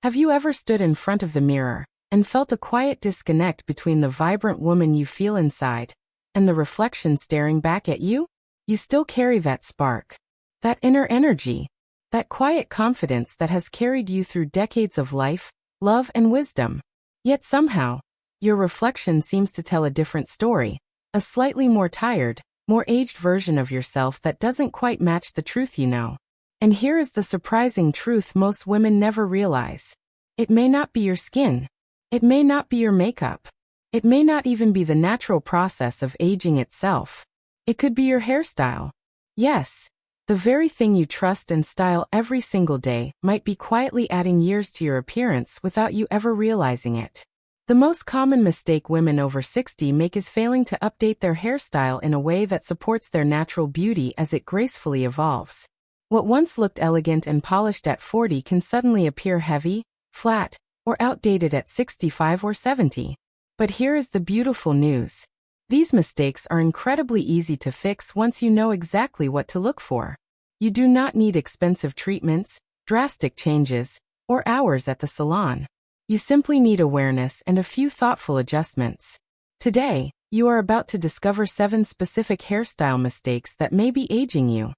Have you ever stood in front of the mirror and felt a quiet disconnect between the vibrant woman you feel inside and the reflection staring back at you? You still carry that spark, that inner energy, that quiet confidence that has carried you through decades of life, love, and wisdom. Yet somehow, your reflection seems to tell a different story, a slightly more tired, more aged version of yourself that doesn't quite match the truth you know. And here is the surprising truth most women never realize. It may not be your skin. It may not be your makeup. It may not even be the natural process of aging itself. It could be your hairstyle. Yes, the very thing you trust and style every single day might be quietly adding years to your appearance without you ever realizing it. The most common mistake women over 60 make is failing to update their hairstyle in a way that supports their natural beauty as it gracefully evolves. What once looked elegant and polished at 40 can suddenly appear heavy, flat, or outdated at 65 or 70. But here is the beautiful news. These mistakes are incredibly easy to fix once you know exactly what to look for. You do not need expensive treatments, drastic changes, or hours at the salon. You simply need awareness and a few thoughtful adjustments. Today, you are about to discover 7 specific hairstyle mistakes that may be aging you,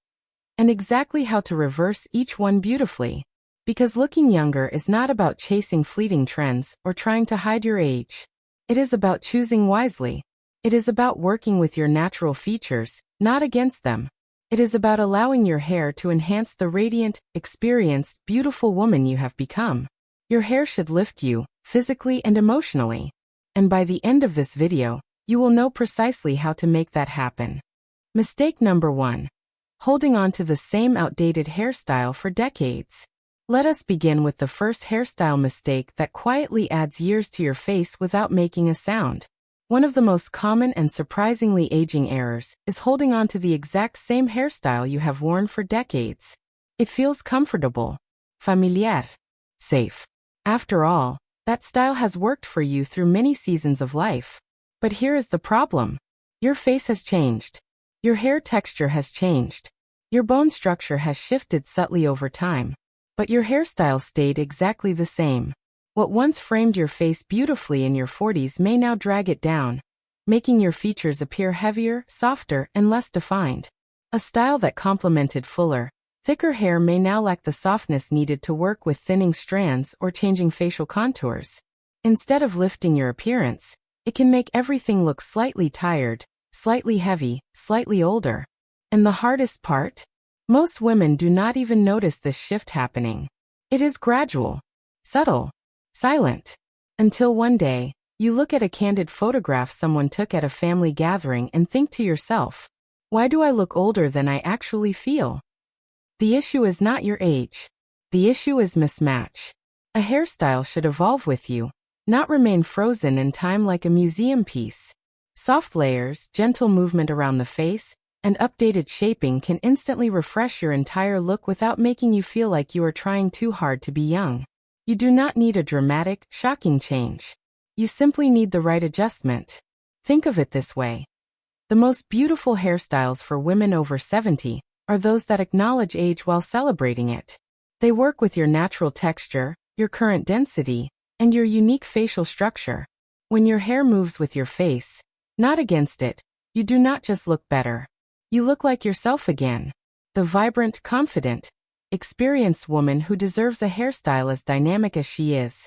and exactly how to reverse each one beautifully. Because looking younger is not about chasing fleeting trends or trying to hide your age. It is about choosing wisely. It is about working with your natural features, not against them. It is about allowing your hair to enhance the radiant, experienced, beautiful woman you have become. Your hair should lift you, physically and emotionally. And by the end of this video, you will know precisely how to make that happen. Mistake number 1. Holding on to the same outdated hairstyle for decades. Let us begin with the first hairstyle mistake that quietly adds years to your face without making a sound. One of the most common and surprisingly aging errors is holding on to the exact same hairstyle you have worn for decades. It feels comfortable, familiar, safe. After all, that style has worked for you through many seasons of life. But here is the problem. Your face has changed. Your hair texture has changed. Your bone structure has shifted subtly over time. But your hairstyle stayed exactly the same. What once framed your face beautifully in your 40s may now drag it down, making your features appear heavier, softer, and less defined. A style that complemented fuller, thicker hair may now lack the softness needed to work with thinning strands or changing facial contours. Instead of lifting your appearance, it can make everything look slightly tired, slightly heavy, slightly older. And the hardest part? Most women do not even notice this shift happening. It is gradual, subtle, silent. Until one day, you look at a candid photograph someone took at a family gathering and think to yourself, why do I look older than I actually feel? The issue is not your age. The issue is mismatch. A hairstyle should evolve with you, not remain frozen in time like a museum piece. Soft layers, gentle movement around the face, and updated shaping can instantly refresh your entire look without making you feel like you are trying too hard to be young. You do not need a dramatic, shocking change. You simply need the right adjustment. Think of it this way. The most beautiful hairstyles for women over 70 are those that acknowledge age while celebrating it. They work with your natural texture, your current density, and your unique facial structure. When your hair moves with your face, not against it, you do not just look better. You look like yourself again. The vibrant, confident, experienced woman who deserves a hairstyle as dynamic as she is.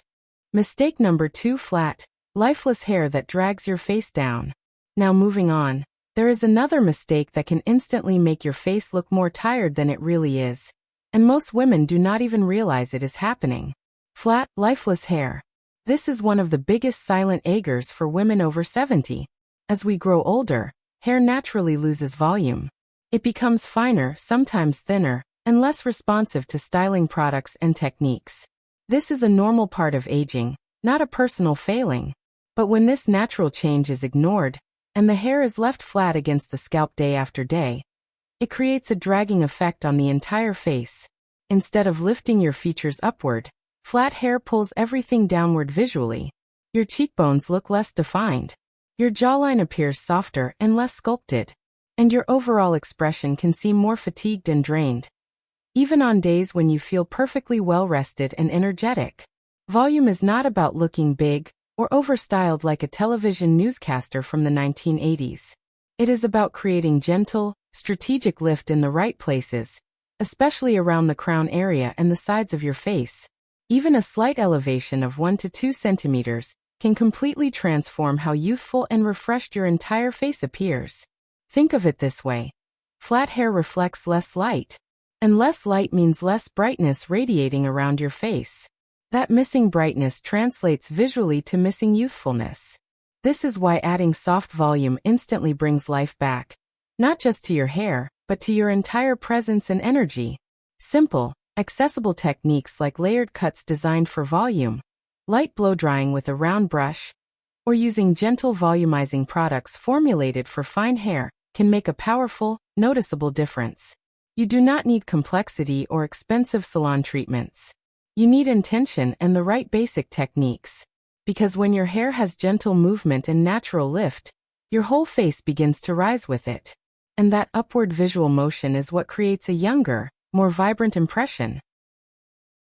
Mistake number 2. Flat, lifeless hair that drags your face down. Now moving on, there is another mistake that can instantly make your face look more tired than it really is. And most women do not even realize it is happening. Flat, lifeless hair. This is one of the biggest silent eggers for women over 70. As we grow older, hair naturally loses volume. It becomes finer, sometimes thinner, and less responsive to styling products and techniques. This is a normal part of aging, not a personal failing. But when this natural change is ignored, and the hair is left flat against the scalp day after day, it creates a dragging effect on the entire face. Instead of lifting your features upward, flat hair pulls everything downward visually. Your cheekbones look less defined. Your jawline appears softer and less sculpted. And your overall expression can seem more fatigued and drained. Even on days when you feel perfectly well rested and energetic. Volume is not about looking big or overstyled like a television newscaster from the 1980s. It is about creating gentle, strategic lift in the right places, especially around the crown area and the sides of your face. Even a slight elevation of 1 to 2 centimeters can completely transform how youthful and refreshed your entire face appears. Think of it this way. Flat hair reflects less light, and less light means less brightness radiating around your face. That missing brightness translates visually to missing youthfulness. This is why adding soft volume instantly brings life back, not just to your hair, but to your entire presence and energy. Simple, accessible techniques like layered cuts designed for volume, light blow drying with a round brush, or using gentle volumizing products formulated for fine hair can make a powerful, noticeable difference. You do not need complexity or expensive salon treatments. You need intention and the right basic techniques. Because when your hair has gentle movement and natural lift, your whole face begins to rise with it. And that upward visual motion is what creates a younger, more vibrant impression.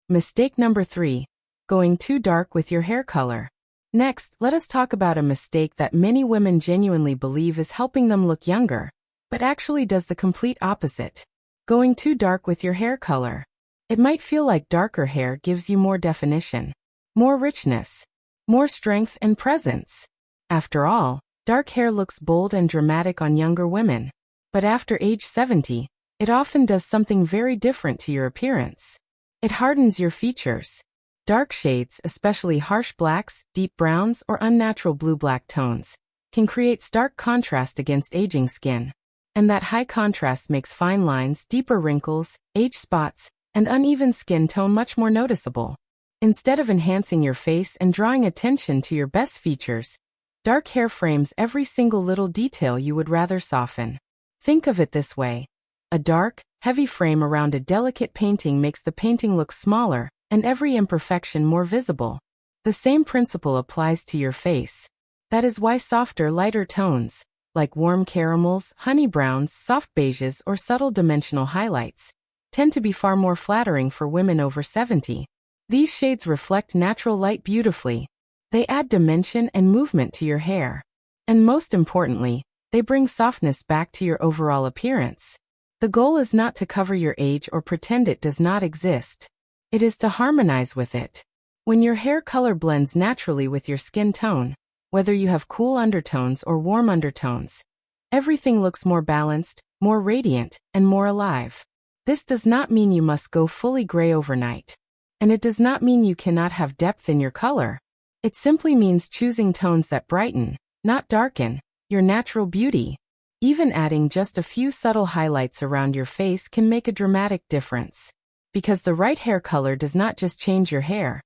Mistake number 3. Going too dark with your hair color. Next, let us talk about a mistake that many women genuinely believe is helping them look younger, but actually does the complete opposite. Going too dark with your hair color. It might feel like darker hair gives you more definition, more richness, more strength and presence. After all, dark hair looks bold and dramatic on younger women. But after age 70, it often does something very different to your appearance. It hardens your features. Dark shades, especially harsh blacks, deep browns, or unnatural blue-black tones, can create stark contrast against aging skin. And that high contrast makes fine lines, deeper wrinkles, age spots, and uneven skin tone much more noticeable. Instead of enhancing your face and drawing attention to your best features, dark hair frames every single little detail you would rather soften. Think of it this way. A dark, heavy frame around a delicate painting makes the painting look smaller and every imperfection more visible. The same principle applies to your face. That is why softer, lighter tones, like warm caramels, honey browns, soft beiges, or subtle dimensional highlights, tend to be far more flattering for women over 70. These shades reflect natural light beautifully. They add dimension and movement to your hair. And most importantly, they bring softness back to your overall appearance. The goal is not to cover your age or pretend it does not exist. It is to harmonize with it. When your hair color blends naturally with your skin tone, whether you have cool undertones or warm undertones, everything looks more balanced, more radiant, and more alive. This does not mean you must go fully gray overnight. And it does not mean you cannot have depth in your color. It simply means choosing tones that brighten, not darken, your natural beauty. Even adding just a few subtle highlights around your face can make a dramatic difference. Because the right hair color does not just change your hair.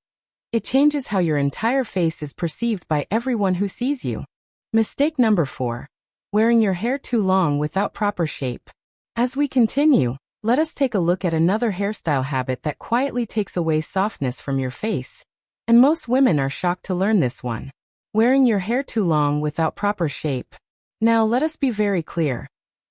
It changes how your entire face is perceived by everyone who sees you. Mistake number 4. Wearing your hair too long without proper shape. As we continue, let us take a look at another hairstyle habit that quietly takes away softness from your face. And most women are shocked to learn this one. Wearing your hair too long without proper shape. Now let us be very clear.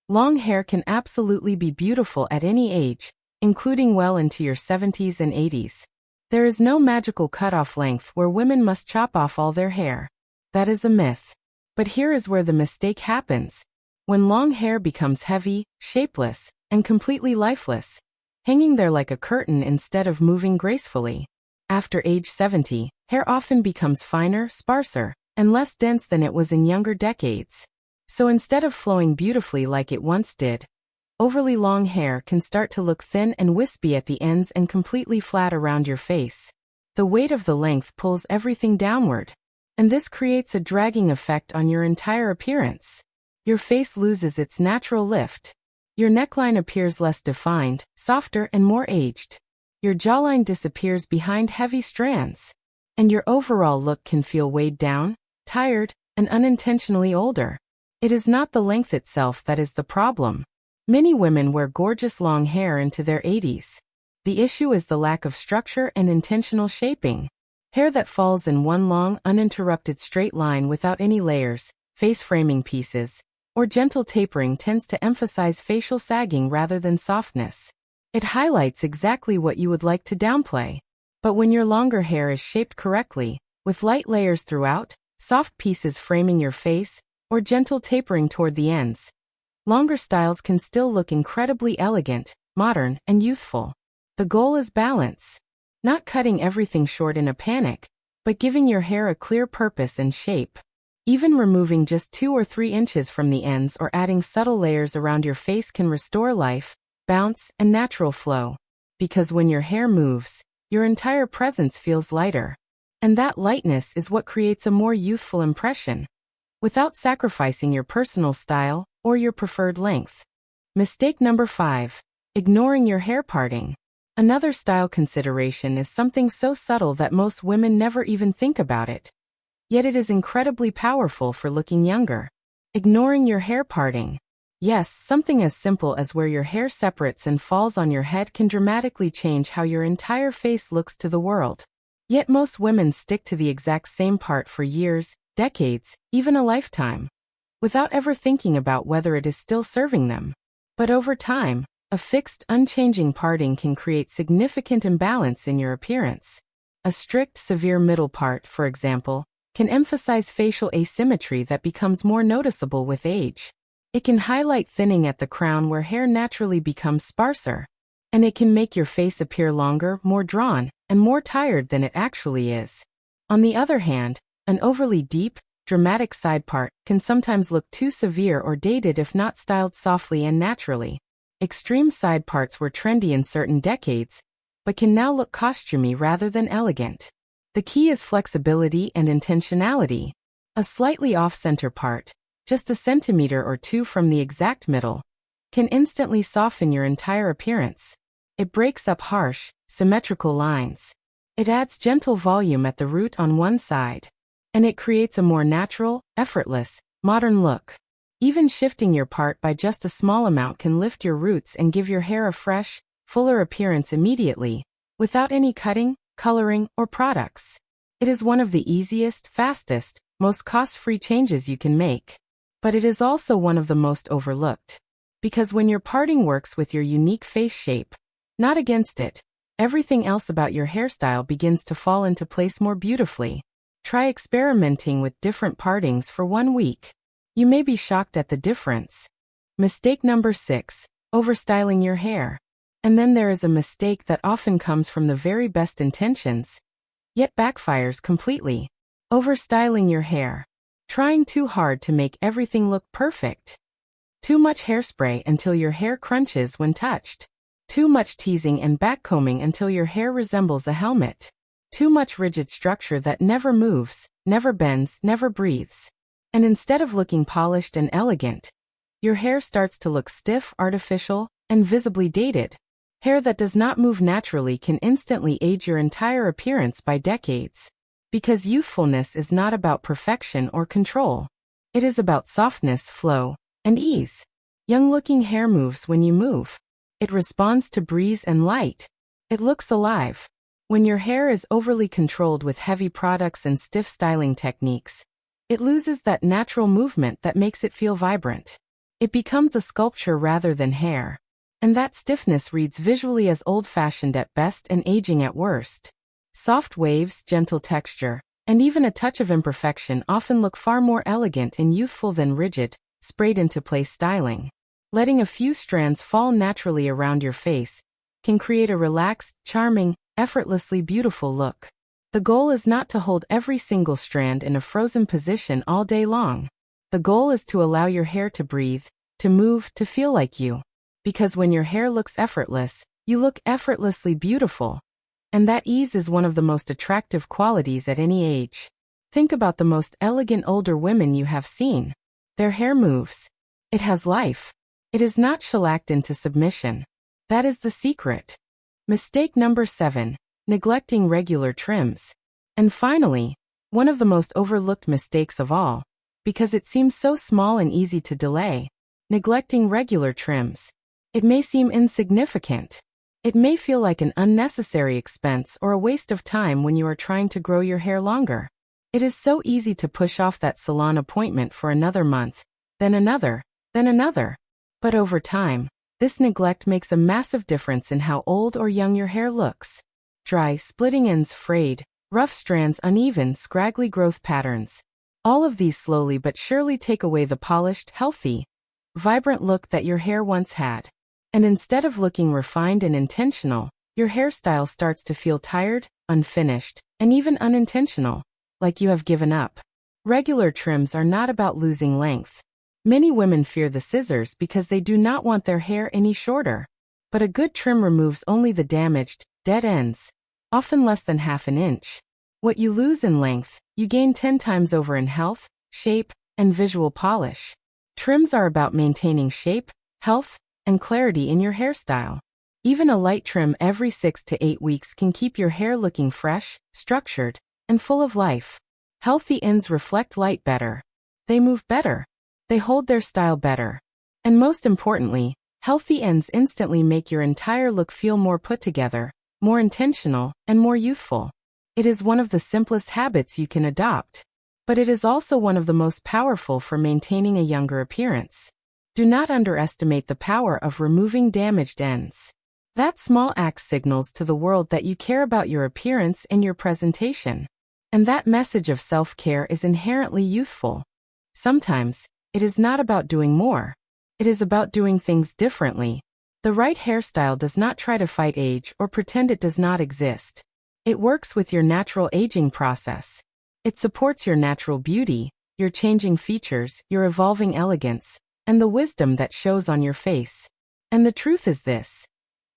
Long hair can absolutely be beautiful at any age, including well into your 70s and 80s. There is no magical cutoff length where women must chop off all their hair. That is a myth. But here is where the mistake happens. When long hair becomes heavy, shapeless, and completely lifeless, hanging there like a curtain instead of moving gracefully. After age 70, hair often becomes finer, sparser, and less dense than it was in younger decades. So instead of flowing beautifully like it once did, overly long hair can start to look thin and wispy at the ends and completely flat around your face. The weight of the length pulls everything downward, and this creates a dragging effect on your entire appearance. Your face loses its natural lift. Your neckline appears less defined, softer and more aged. Your jawline disappears behind heavy strands. And your overall look can feel weighed down, tired, and unintentionally older. It is not the length itself that is the problem. Many women wear gorgeous long hair into their 80s. The issue is the lack of structure and intentional shaping. Hair that falls in one long, uninterrupted straight line without any layers, face framing pieces, or gentle tapering tends to emphasize facial sagging rather than softness. It highlights exactly what you would like to downplay. But when your longer hair is shaped correctly, with light layers throughout, soft pieces framing your face, or gentle tapering toward the ends, longer styles can still look incredibly elegant, modern, and youthful. The goal is balance. Not cutting everything short in a panic, but giving your hair a clear purpose and shape. Even removing just 2 or 3 inches from the ends or adding subtle layers around your face can restore life, bounce, and natural flow. Because when your hair moves, your entire presence feels lighter. And that lightness is what creates a more youthful impression, without sacrificing your personal style or your preferred length. Mistake number 5. Ignoring your hair parting. Another style consideration is something so subtle that most women never even think about it. Yet it is incredibly powerful for looking younger. Ignoring your hair parting. Yes, something as simple as where your hair separates and falls on your head can dramatically change how your entire face looks to the world. Yet most women stick to the exact same part for years, decades, even a lifetime, without ever thinking about whether it is still serving them. But over time, a fixed, unchanging parting can create significant imbalance in your appearance. A strict, severe middle part, for example, can emphasize facial asymmetry that becomes more noticeable with age. It can highlight thinning at the crown where hair naturally becomes sparser. And it can make your face appear longer, more drawn, and more tired than it actually is. On the other hand, an overly deep, dramatic side part can sometimes look too severe or dated if not styled softly and naturally. Extreme side parts were trendy in certain decades, but can now look costumey rather than elegant. The key is flexibility and intentionality. A slightly off-center part, just a centimeter or 2 from the exact middle, can instantly soften your entire appearance. It breaks up harsh, symmetrical lines. It adds gentle volume at the root on one side. And it creates a more natural, effortless, modern look. Even shifting your part by just a small amount can lift your roots and give your hair a fresh, fuller appearance immediately, without any cutting, coloring, or products. It is one of the easiest, fastest, most cost-free changes you can make. But it is also one of the most overlooked. Because when your parting works with your unique face shape, not against it, everything else about your hairstyle begins to fall into place more beautifully. Try experimenting with different partings for 1 week. You may be shocked at the difference. Mistake number 6. Overstyling your hair. And then there is a mistake that often comes from the very best intentions, yet backfires completely. Overstyling your hair. Trying too hard to make everything look perfect. Too much hairspray until your hair crunches when touched. Too much teasing and backcombing until your hair resembles a helmet. Too much rigid structure that never moves, never bends, never breathes. And instead of looking polished and elegant, your hair starts to look stiff, artificial, and visibly dated. Hair that does not move naturally can instantly age your entire appearance by decades. Because youthfulness is not about perfection or control. It is about softness, flow, and ease. Young-looking hair moves when you move. It responds to breeze and light. It looks alive. When your hair is overly controlled with heavy products and stiff styling techniques, it loses that natural movement that makes it feel vibrant. It becomes a sculpture rather than hair. And that stiffness reads visually as old-fashioned at best and aging at worst. Soft waves, gentle texture, and even a touch of imperfection often look far more elegant and youthful than rigid, sprayed-into-place styling. Letting a few strands fall naturally around your face can create a relaxed, charming, effortlessly beautiful look. The goal is not to hold every single strand in a frozen position all day long. The goal is to allow your hair to breathe, to move, to feel like you. Because when your hair looks effortless, you look effortlessly beautiful. And that ease is one of the most attractive qualities at any age. Think about the most elegant older women you have seen. Their hair moves. It has life. It is not shellacked into submission. That is the secret. Mistake number 7. Neglecting regular trims. And finally, one of the most overlooked mistakes of all, because it seems so small and easy to delay, neglecting regular trims. It may seem insignificant. It may feel like an unnecessary expense or a waste of time when you are trying to grow your hair longer. It is so easy to push off that salon appointment for another month, then another, then another. But over time, this neglect makes a massive difference in how old or young your hair looks. dry, splitting ends frayed, rough strands uneven, scraggly growth patterns. All of these slowly but surely take away the polished, healthy, vibrant look that your hair once had. And instead of looking refined and intentional, your hairstyle starts to feel tired, unfinished, and even unintentional, like you have given up. Regular trims are not about losing length. Many women fear the scissors because they do not want their hair any shorter. But a good trim removes only the damaged, dead ends, often less than half an inch. What you lose in length, you gain 10 times over in health, shape, and visual polish. Trims are about maintaining shape, health, and clarity in your hairstyle. Even a light trim every 6 to 8 weeks can keep your hair looking fresh, structured, and full of life. Healthy ends reflect light better. They move better. They hold their style better. And most importantly, healthy ends instantly make your entire look feel more put together, more intentional, and more youthful. It is one of the simplest habits you can adopt. But it is also one of the most powerful for maintaining a younger appearance. Do not underestimate the power of removing damaged ends. That small act signals to the world that you care about your appearance and your presentation. And that message of self-care is inherently youthful. Sometimes, it is not about doing more. It is about doing things differently. The right hairstyle does not try to fight age or pretend it does not exist. It works with your natural aging process. It supports your natural beauty, your changing features, your evolving elegance, and the wisdom that shows on your face. And the truth is this: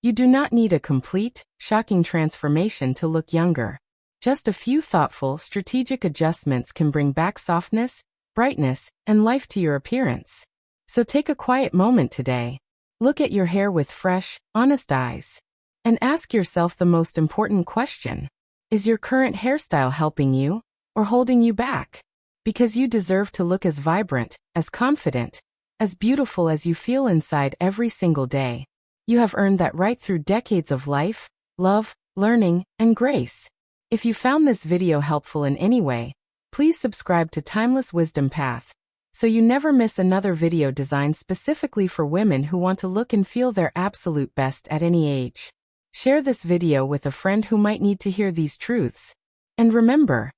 you do not need a complete, shocking transformation to look younger. Just a few thoughtful, strategic adjustments can bring back softness, brightness, and life to your appearance. So take a quiet moment today. Look at your hair with fresh, honest eyes. And ask yourself the most important question. Is your current hairstyle helping you, or holding you back? Because you deserve to look as vibrant, as confident, as beautiful as you feel inside every single day. You have earned that right through decades of life, love, learning, and grace. If you found this video helpful in any way, please subscribe to Timeless Wisdom Path, so you never miss another video designed specifically for women who want to look and feel their absolute best at any age. Share this video with a friend who might need to hear these truths. And remember,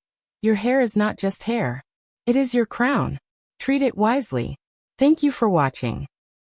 your hair is not just hair. It is your crown. Treat it wisely. Thank you for watching.